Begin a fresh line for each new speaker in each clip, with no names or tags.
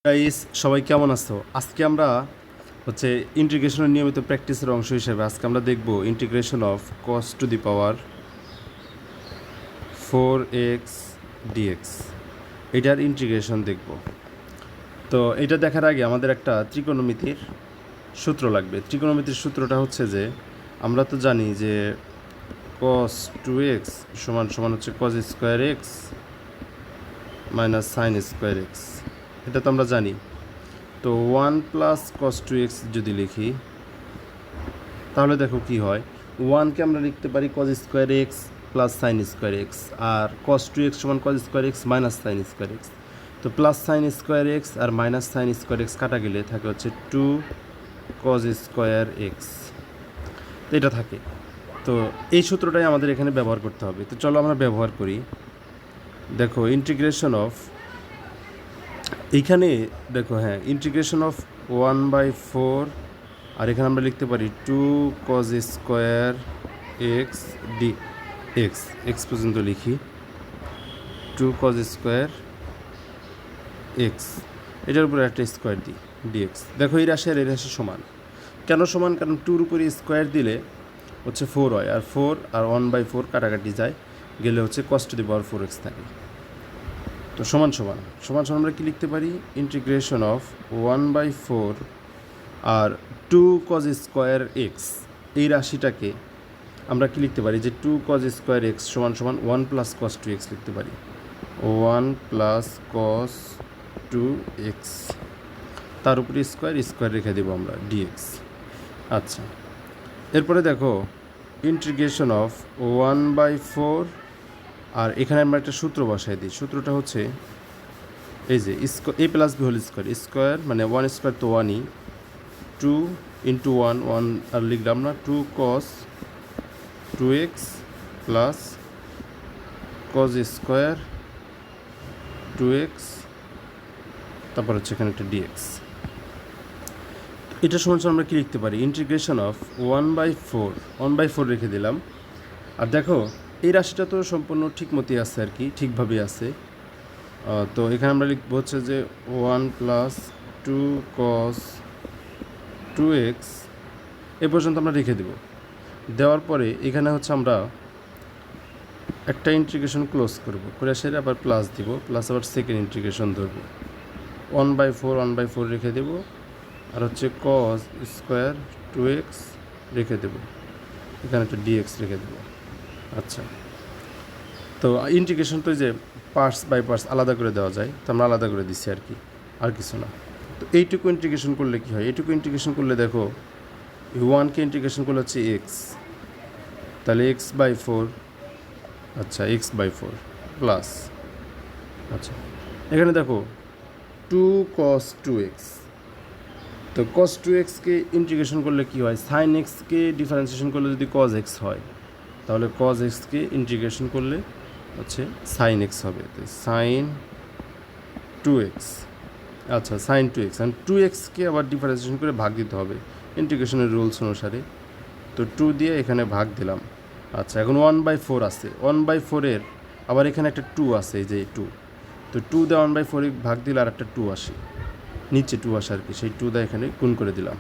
Guys, সবাই কেমন আছো? আজকে আমরা ইন্টিগ্রেশনের নিয়মিত প্র্যাকটিসের অংশ হিসেবে আজকে আমরা দেখব integration of cos to the power 4x dx. এটার ইন্টিগ্রেশন দেখব। তো এটা দেখার আগে আমাদের একটা ত্রিকোণমিতির সূত্র লাগবে। ত্রিকোণমিতির সূত্রটা হচ্ছে যে আমরা তো জানি যে কস টু এক্স সমান সমান হচ্ছে cos square x minus sine square x. এটা তো আমরা জানি। তো 1 + cos 2x যদি লিখি তাহলে দেখো কি হয়। 1কে আমরা লিখতে পারি cos square x plus sine square x, আর cos 2x সমান cos square x minus sine square x. তো প্লাস সাইন স্কোয়ার এক্স আর মাইনাস সাইন স্কোয়ার এক্স কাটা গেলে থাকে হচ্ছে 2 cos স্কোয়ার এক্স। তো এটা থাকে। তো এই সূত্রটাই আমাদের এখানে ব্যবহার করতে হবে। তো চলো আমরা ব্যবহার করি। দেখো ইন্টিগ্রেশন অফ, এইখানে দেখো, হ্যাঁ, ইন্টিগ্রেশন অফ 1/4, আর এখানে আমরা লিখতে পারি 2 cos square x D x. X পর্যন্ত লিখি 2 cos স্কোয়ার এক্স, এটার উপরে একটা স্কোয়ার দিই ডিএক্স। দেখো এই রাশি আর এই রাশি সমান। কেন সমান? কারণ 2-র উপরে স্কোয়ার দিলে হচ্ছে 4 হয়, আর 4 আর 1/4 কাটাকাটি যায়, গেলে হচ্ছে cos two the power 4x থাকে। তো সমান সমান সমান সমান আমরা কি লিখতে পারি? ইন্টিগ্রেশন অফ 1/4 আর 2 cos স্কোয়ার এক্স, এই রাশিটাকে আমরা কি লিখতে পারি? যে 2 cos স্কোয়ার এক্স সমান সমান 1 + cos 2x লিখতে পারি। 1 + cos 2x, তার উপরে স্কোয়ার স্কোয়ার রেখে দেবো আমরা ডিএক্স। আচ্ছা, এরপরে দেখো ইন্টিগ্রেশন অফ 1/4, আর এখানে আমরা একটা সূত্র বসাই দিই। সূত্রটা হচ্ছে এই যে a + b whole square, square মানে 1 স্কোয়ার তো 1ই, 2 × 1 আর লিখলাম না, 2 cos 2x plus cos square 2x, তারপর হচ্ছে এখানে একটা ডিএক্স। এটা সমান সমান আমরা কি লিখতে পারি? ইন্টিগ্রেশন অফ 1/4 রেখে দিলাম। আর দেখো এই রাশিটা তো সম্পূর্ণ ঠিক মতোই আছে, আর কি ঠিকভাবেই আছে। তো এখানে আমরা লিখবো হচ্ছে যে 1 + 2 cos 2x এ পর্যন্ত আমরা রেখে দেব। দেওয়ার পরে এখানে হচ্ছে আমরা একটা ইন্টিগ্রেশন ক্লোজ করব, করে সেটা আবার প্লাস দিব, প্লাস আবার সেকেন্ড ইন্টিগ্রেশন ধরবো। 1/4 রেখে দেব, আর হচ্ছে cos স্কোয়ার 2x রেখে দেব, এখানে একটা ডিএক্স রেখে দেব। আচ্ছা, তো ইন্টিগ্রেশন তো যে পার্টস বাই পার্টস আলাদা করে দেওয়া যায়, তো আমরা আলাদা করে দিচ্ছি আর কি, আর কিছু না। তো এইটুকু ইন্টিগ্রেশন করলে কী হয়? এইটুকু ইন্টিগ্রেশন করলে দেখো 1কে ইন্টিগ্রেশন করলে হচ্ছে এক্স, তাহলে x/4, আচ্ছা x/4 প্লাস, আচ্ছা এখানে দেখো 2 cos 2x। তো cos 2xকে ইন্টিগ্রেশন করলে কী হয়? সাইন এক্সকে ডিফারেন্সিয়েশন করলে যদি cos x হয়, তাহলে cos xকে ইন্টিগ্রেশন করলে হচ্ছে সাইন এক্স হবে। তো সাইন 2x, আচ্ছা সাইন 2x, আর 2xকে আবার ডিফারেন্সিয়েশন করে ভাগ দিতে হবে ইন্টিগ্রেশনের রুলস অনুসারে। তো 2 দিয়ে এখানে ভাগ দিলাম। আচ্ছা, এখন 1/4 আছে, 1/4-এর আবার এখানে একটা 2 আছে, এই যে 2। তো 2 দিয়ে 1/4 ভাগ দিলে আর একটা 2 আসে, নিচে 2 আসে আর কি, সেই 2 দিয়ে এখানে গুণ করে দিলাম,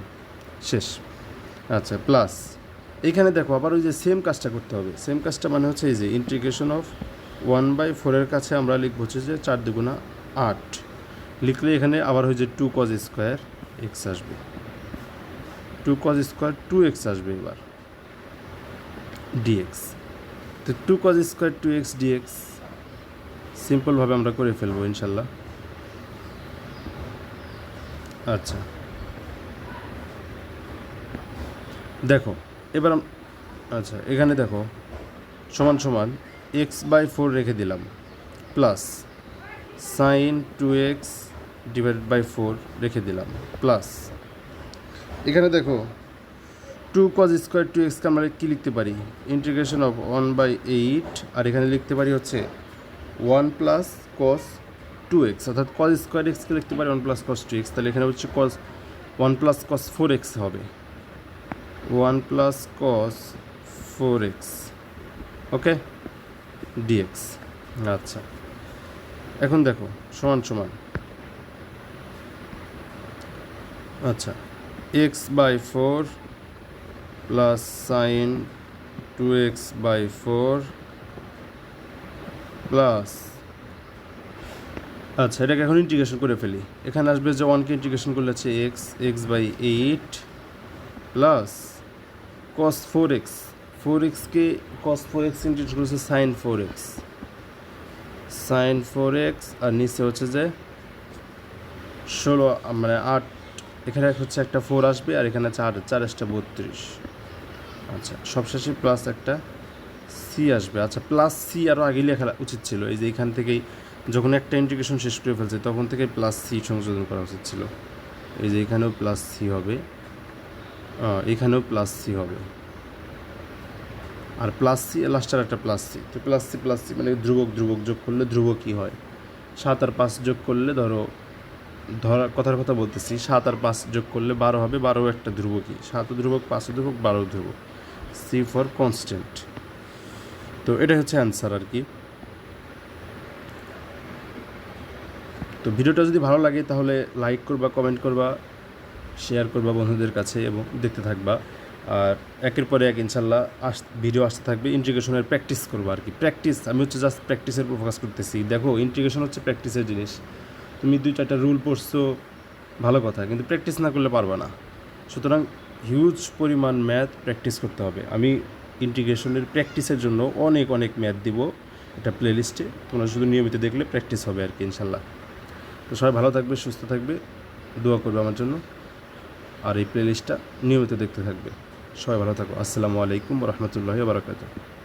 শেষ। আচ্ছা, প্লাস এইখানে দেখো আবার ওই যে সেম কাজটা করতে হবে। সেম কাজটা মানে হচ্ছে এই যে ইন্টিগ্রেশন অফ 1/4-এর কাছে আমরা লিখবো হচ্ছে যে 4 × 8 লিখলে এখানে আবার হচ্ছে 2 cos স্কোয়ার এক্স আসবে, 2 cos স্কোয়ার 2x আসবে এবার ডিএক্স। তো 2 cos স্কোয়ার 2x ডিএক্স সিম্পলভাবে আমরা করে ফেলবো ইনশাল্লাহ। আচ্ছা, দেখো এবার আচ্ছা এখানে দেখো সমান সমান x/4 রেখে দিলাম, প্লাস সাইন 2x / 4 রেখে দিলাম, প্লাস এখানে দেখো 2 cos স্কোয়ার 2xকে আমরা কী লিখতে পারি? ইন্টিগ্রেশন অফ 1/8, আর এখানে লিখতে পারি হচ্ছে 1 + cos 2x, অর্থাৎ cos স্কোয়ার এক্সকে লিখতে পারি 1 + cos 2x, তাহলে এখানে হচ্ছে 1 + cos 4x হবে, 1 + cos 4x, ওকে ডিএক্স। আচ্ছা, এখন দেখো সমান সমান আচ্ছা, x by four plus sine 2x/4 plus, আচ্ছা এটাকে এখন ইন্টিগ্রেশন করে ফেলি। এখানে আসবে যে 1কে ইন্টিগ্রেশন করলে হচ্ছে x/8 plus cos 4x, 4xকে cos 4x integration করেছে sin 4x, sin 4x আর নিচে হচ্ছে যে 16 মানে 8, এখানে হচ্ছে একটা 4 আসবে আর এখানে 4 4 32। আচ্ছা সবশেষে প্লাস একটা সি আসবে। আচ্ছা প্লাস সি আরও আগে লেখা উচিত ছিল, এই যে এখান থেকেই যখন একটা ইন্টিগ্রেশন শেষ করে ফেলছে তখন থেকে প্লাস সি সংযোজন করা উচিত ছিল। এই যে এখানেও প্লাস সি হবে, এখানেও প্লাস সি হবে, আর প্লাস সি লাস্টের একটা প্লাস সি। তো প্লাস সি মানে ধ্রুবক ধ্রুবক যোগ করলে ধ্রুবক কী হয়, 7 আর 5 যোগ করলে কথার কথা বলতেছি, 7 আর 5 যোগ করলে 12 হবে, 12 একটা ধ্রুবকই, 7 ধ্রুবক 5 ধ্রুবক 12 ধ্রুবক, সি ফর কনস্ট্যান্ট। তো এটাই হচ্ছে অ্যান্সার আর কি। তো ভিডিওটা যদি ভালো লাগে তাহলে লাইক করবা, কমেন্ট করবা, শেয়ার করবা বন্ধুদের কাছে এবং দেখতে থাকবা। আর একের পরে এক ইনশাল্লাহ ভিডিও আসতে থাকবে। ইন্টিগ্রেশনের প্র্যাকটিস করবো আর কি, প্র্যাকটিস, আমি হচ্ছে জাস্ট প্র্যাকটিসের উপর ফোকাস করতেছি। দেখো ইন্টিগ্রেশন হচ্ছে প্র্যাকটিসের জিনিস, তুমি 2-4টা রুল পড়ছো ভালো কথা, কিন্তু প্র্যাকটিস না করলে পারবে না। সুতরাং হিউজ পরিমাণ ম্যাথ প্র্যাকটিস করতে হবে। আমি ইন্টিগ্রেশনের প্র্যাকটিসের জন্য অনেক অনেক ম্যাথ দিব এটা প্লেলিস্টে, তোমরা শুধু নিয়মিত দেখলে প্র্যাকটিস হবে আর কি ইনশাল্লাহ। তো সবাই ভালো থাকবে, সুস্থ থাকবে, দোয়া করবে আমার জন্য, আর এই প্লেলিস্টটা নিয়মিত দেখতে থাকবে। সবাই ভালো থাকো। আসসালামু আলাইকুম রহমতুল্লাহি ওয়া বারাকাতুহু।